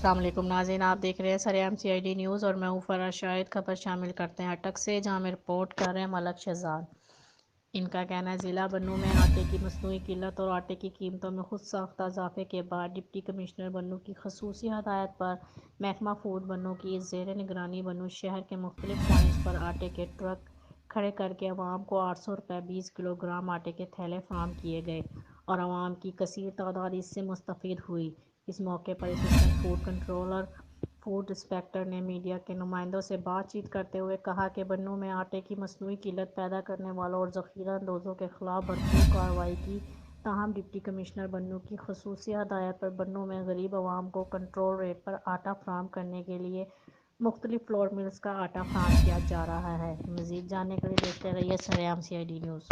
السلام علیکم ناظرین، آپ دیکھ رہے ہیں سریام سی آئی ڈی نیوز اور میں ہوں فرح شاہد۔ خبر شامل کرتے ہیں اٹک سے، جہاں میں رپورٹ کر رہے ہیں ملک شہزاد۔ ان کا کہنا ہے ضلع بنوں میں آٹے کی مصنوعی قلت اور آٹے کی قیمتوں میں خود ساختہ اضافے کے بعد ڈپٹی کمشنر بنوں کی خصوصی ہدایت پر محکمہ فوڈ بنوں کی زیر نگرانی بنوں شہر کے مختلف پوائنٹس پر آٹے کے ٹرک کھڑے کر کے عوام کو 800 روپے 20 کلو گرام آٹے کے تھیلے فراہم کیے گئے اور عوام کی کثیر تعداد اس سے مستفید ہوئی۔ اس موقع پر assistant food controller food inspector نے میڈیا کے نمائندوں سے بات چیت کرتے ہوئے کہا کہ بنوں میں آٹے کی مصنوعی قلت پیدا کرنے والوں اور ذخیرہ اندوزوں کے خلاف بھرپور کارروائی کی، تاہم ڈپٹی کمشنر بنوں کی خصوصی ہدایت پر بنوں میں غریب عوام کو کنٹرول ریٹ پر آٹا فراہم کرنے کے لیے مختلف فلور ملز کا آٹا فراہم کیا جا رہا ہے۔ مزید جاننے کے لیے دیکھتے رہیے سریام سی آئی ڈی نیوز۔